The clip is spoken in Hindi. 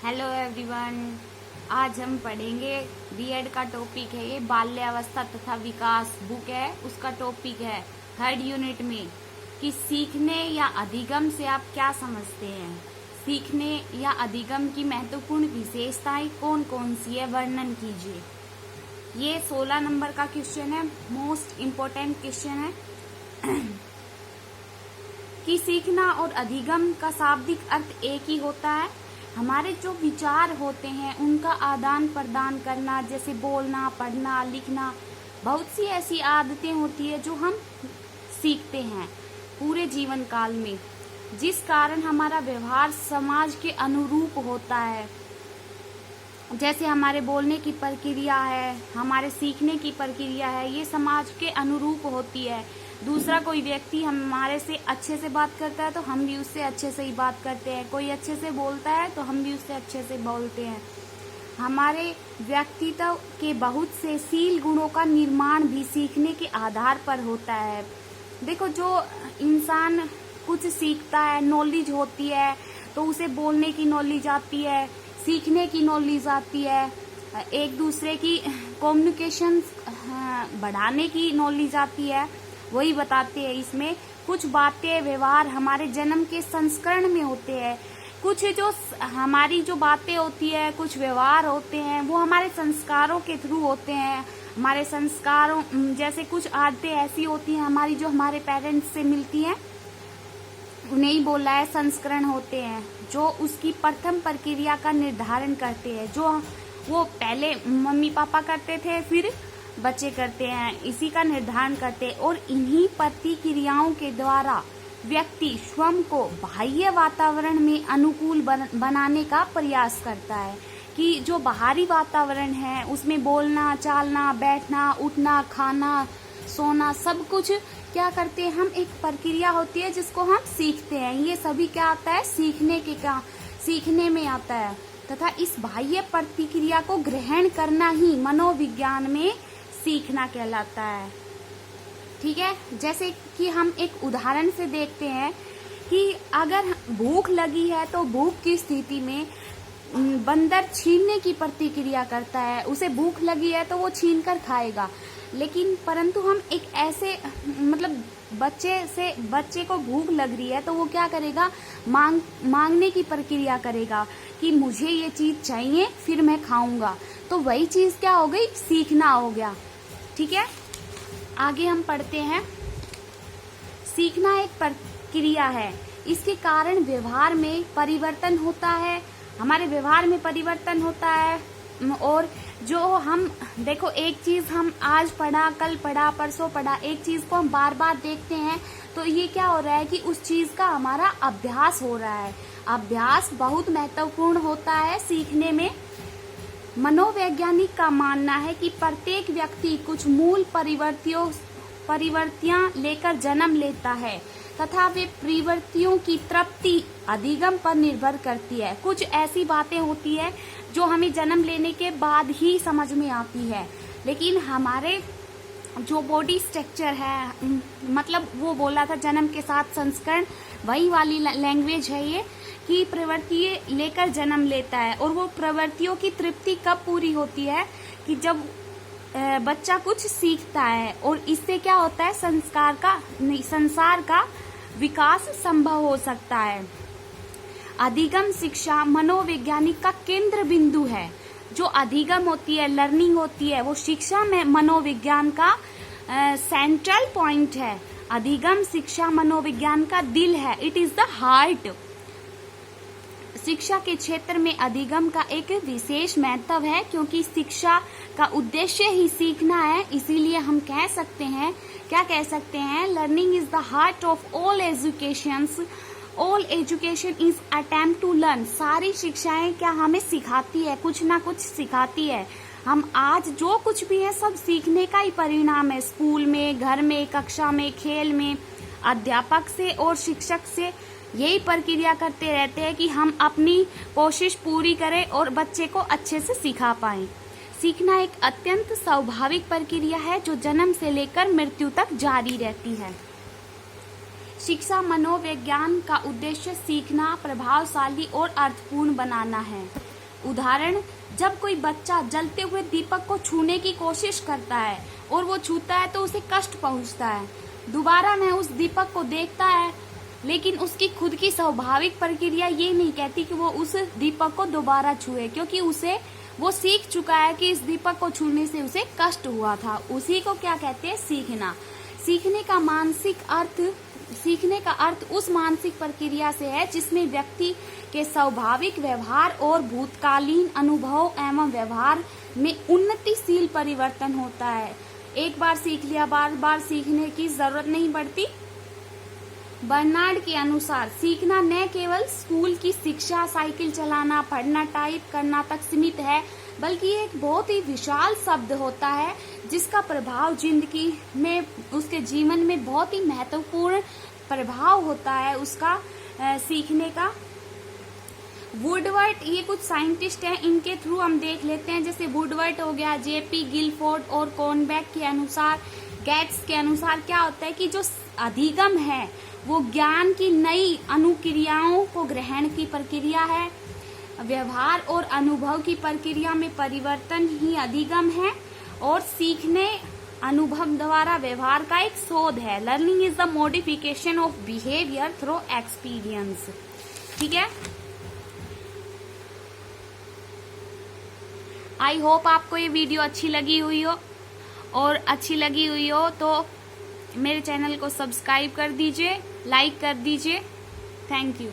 Hello everyone. आज हम पढ़ेंगे बीएड का टॉपिक है, ये बाल्यावस्था तथा विकास बुक है, उसका टॉपिक है थर्ड यूनिट में कि सीखने या अधिगम से आप क्या समझते हैं। सीखने या अधिगम की महत्वपूर्ण विशेषताएं कौन कौन सी है, वर्णन कीजिए। ये 16 नंबर का क्वेश्चन है, मोस्ट इम्पोर्टेंट क्वेश्चन है कि सीखना और अधिगम का शाब्दिक अर्थ एक ही होता है। हमारे जो विचार होते हैं उनका आदान प्रदान करना, जैसे बोलना, पढ़ना, लिखना, बहुत सी ऐसी आदतें होती है जो हम सीखते हैं पूरे जीवन काल में, जिस कारण हमारा व्यवहार समाज के अनुरूप होता है। जैसे हमारे बोलने की प्रक्रिया है, हमारे सीखने की प्रक्रिया है, ये समाज के अनुरूप होती है। दूसरा कोई व्यक्ति हमारे से अच्छे से बात करता है तो हम भी उससे अच्छे से ही बात करते हैं। कोई अच्छे से बोलता है तो हम भी उससे अच्छे से बोलते हैं। हमारे व्यक्तित्व के बहुत से शील गुणों का निर्माण भी सीखने के आधार पर होता है। देखो, जो इंसान कुछ सीखता है, नॉलेज होती है, तो उसे बोलने की नॉलेज आती है, सीखने की नॉलेज आती है, एक दूसरे की कम्युनिकेशन बढ़ाने की नॉलेज आती है। वही बताते हैं इसमें कुछ बातें, व्यवहार हमारे जन्म के संस्करण में होते हैं। कुछ जो हमारी जो बातें होती है, कुछ व्यवहार होते हैं, वो हमारे संस्कारों के थ्रू होते हैं। हमारे संस्कारों जैसे कुछ आदतें ऐसी होती हैं हमारी जो हमारे पेरेंट्स से मिलती हैं, उन्हें ही बोला है संस्करण होते हैं, जो उसकी प्रथम प्रक्रिया का निर्धारण करते हैं। जो वो पहले मम्मी पापा करते थे, फिर बच्चे करते हैं, इसी का निर्धारण करते हैं। और इन्हीं प्रतिक्रियाओं के द्वारा व्यक्ति स्वयं को बाह्य वातावरण में अनुकूल बनाने का प्रयास करता है। कि जो बाहरी वातावरण है उसमें बोलना, चालना, बैठना, उठना, खाना, सोना, सब कुछ क्या करते हैं हम, एक प्रक्रिया होती है जिसको हम सीखते हैं। ये सभी क्या आता है, सीखने में आता है। तथा इस बाह्य प्रतिक्रिया को ग्रहण करना ही मनोविज्ञान में सीखना कहलाता है। ठीक है, जैसे कि हम एक उदाहरण से देखते हैं कि अगर भूख लगी है तो भूख की स्थिति में बंदर छीनने की प्रतिक्रिया करता है। उसे भूख लगी है तो वो छीन कर खाएगा। लेकिन परंतु हम एक ऐसे बच्चे को भूख लग रही है तो वो क्या करेगा, मांगने की प्रक्रिया करेगा कि मुझे ये चीज चाहिए, फिर मैं खाऊंगा। तो वही चीज क्या हो गई, सीखना हो गया। ठीक है, आगे हम पढ़ते हैं। सीखना एक प्रक्रिया है, इसके कारण व्यवहार में परिवर्तन होता है, हमारे व्यवहार में परिवर्तन होता है। और जो हम देखो, एक चीज हम आज पढ़ा, कल पढ़ा, परसों पढ़ा, एक चीज को हम बार बार देखते हैं तो ये क्या हो रहा है कि उस चीज का हमारा अभ्यास हो रहा है। अभ्यास बहुत महत्वपूर्ण होता है सीखने में। मनोवैज्ञानिक का मानना है कि प्रत्येक व्यक्ति कुछ मूल परिवर्तियां लेकर जन्म लेता है तथा वे प्रवृत्तियों की तृप्ति अधिगम पर निर्भर करती है। कुछ ऐसी बातें होती है जो हमें जन्म लेने के बाद ही समझ में आती है, लेकिन हमारे जो बॉडी स्ट्रक्चर है, वो बोला था जन्म के साथ संस्करण, वही वाली लैंग्वेज है ये, कि प्रवृत्ति लेकर जन्म लेता है। और वो प्रवृत्तियों की तृप्ति कब पूरी होती है, कि जब बच्चा कुछ सीखता है और इससे क्या होता है, संसार का विकास संभव हो सकता है। अधिगम शिक्षा मनोवैज्ञानिक का केंद्र बिंदु है। जो अधिगम होती है, लर्निंग होती है, वो शिक्षा में मनोविज्ञान का सेंट्रल पॉइंट है। अधिगम शिक्षा मनोविज्ञान का दिल है, इट इज द हार्ट। शिक्षा के क्षेत्र में अधिगम का एक विशेष महत्व है, क्योंकि शिक्षा का उद्देश्य ही सीखना है। इसीलिए हम कह सकते हैं, learning is the heart of all educations. All education is attempt to learn. सारी शिक्षाएं क्या हमें सिखाती है, कुछ ना कुछ सिखाती है। हम आज जो कुछ भी है सब सीखने का ही परिणाम है। स्कूल में, घर में, कक्षा में, खेल में, अध्यापक से और शिक्षक से यही प्रक्रिया करते रहते हैं कि हम अपनी कोशिश पूरी करें और बच्चे को अच्छे से सिखा पाएं। सीखना एक अत्यंत स्वाभाविक प्रक्रिया है जो जन्म से लेकर मृत्यु तक जारी रहती है। शिक्षा मनोविज्ञान का उद्देश्य सीखना प्रभावशाली और अर्थपूर्ण बनाना है। उदाहरण, जब कोई बच्चा जलते हुए दीपक को छूने की कोशिश करता है और वो छूता है तो उसे कष्ट पहुंचता है। दोबारा वह उस दीपक को देखता है, लेकिन उसकी खुद की स्वाभाविक प्रक्रिया ये नहीं कहती कि वो उस दीपक को दोबारा छुए, क्योंकि वो सीख चुका है कि इस दीपक को छूने से उसे कष्ट हुआ था। उसी को क्या कहते हैं? सीखना। सीखने का अर्थ उस मानसिक प्रक्रिया से है जिसमें व्यक्ति के स्वाभाविक व्यवहार और भूतकालीन अनुभव एवं व्यवहार में उन्नतिशील परिवर्तन होता है। एक बार सीख लिया, बार बार सीखने की जरूरत नहीं पड़ती। बर्नार्ड के अनुसार सीखना न केवल स्कूल की शिक्षा, साइकिल चलाना, पढ़ना, टाइप करना तक सीमित है, बल्कि एक बहुत ही विशाल शब्द होता है जिसका प्रभाव जिंदगी में, उसके जीवन में बहुत ही महत्वपूर्ण प्रभाव होता है उसका सीखने का। वुडवर्ड, ये कुछ साइंटिस्ट हैं, इनके थ्रू हम देख लेते हैं। जैसे वुडवर्ड हो गया, जेपी गिलफोर्ड और कॉर्नबैक के अनुसार, गेट्स के अनुसार क्या होता है कि जो अधिगम है वो ज्ञान की नई अनुक्रियाओं को ग्रहण की प्रक्रिया है। व्यवहार और अनुभव की प्रक्रिया में परिवर्तन ही अधिगम है और सीखने अनुभव द्वारा व्यवहार का एक शोध है। Learning is the modification of behaviour through experience. ठीक है, आई होप आपको ये वीडियो अच्छी लगी हुई हो, और अच्छी लगी हुई हो तो मेरे चैनल को सब्सक्राइब कर दीजिए, लाइक कर दीजिए। Thank you.